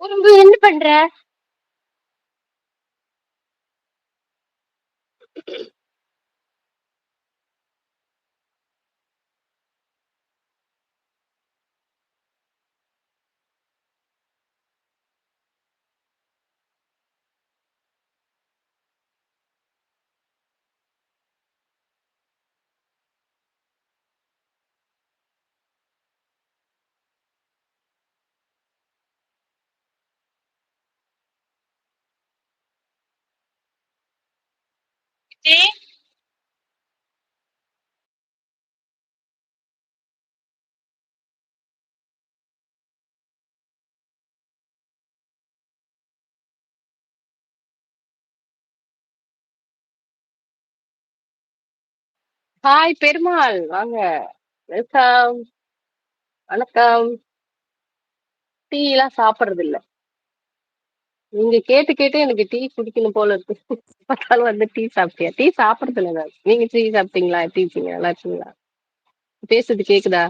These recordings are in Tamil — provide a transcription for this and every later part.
குறும்பு என்ன பண்ற? டி ஹாய் பெருமாள் வாங்க. வெல்கம். வணக்கம். டீ எல்லாம் சாப்பிடுறது இல்ல. நீங்க கேட்டு கேட்டு எனக்கு டீ குடிக்கணும் போல இருக்கு. பார்த்தாலும் வந்து டீ சாப்பிட்டியா? டீ சாப்பிடுறது இல்ல நான். நீங்க டீ சாப்பிட்டீங்களா? எப்படி இருக்கீங்க? நல்லா இருக்கீங்களா? பேசுறது கேக்குதா?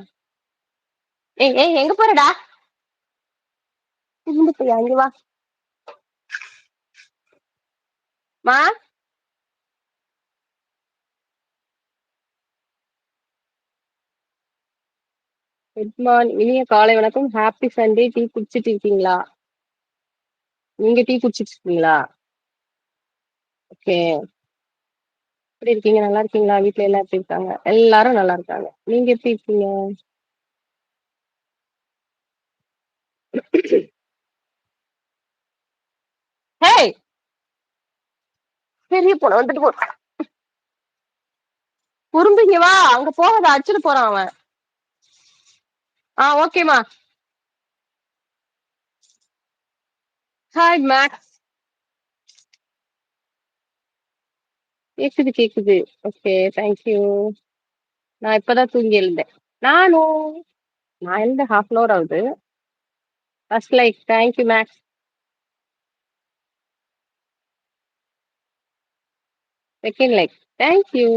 ஏய் ஏய் எங்க போறடா? இங்க போய் அங்க வா. மா குட் மார்னிங். இனிய காலை வணக்கம். Happy Sunday. டீ குடிச்சிட்டு இருக்கீங்களா? நீங்க டீ குடிச்சிட்டு இருக்கீங்களா? ஓகே. எப்படி இருக்கீங்க? நல்லா இருக்கீங்களா? வீட்ல எல்லாம் எப்படி இருக்காங்க? எல்லாரும் நல்லா இருக்காங்க. நீங்க எப்படி இருக்கீங்க? ஹேய் பெரிய பொண்ணு வந்துட்டு போ. குறும்பிங்க வா. அங்க போகாத அடிச்சுட்டு போறான் அவன். ஓகேமா. Hi Max. கேக்குது கேக்குது. Okay thank you. நான் இப்பதான் தூங்கி எழுந்தேன். நானும். நான் எழுந்த ஹாஃப் அன் அவர் ஆகுது. First like thank you Max. Second like thank you.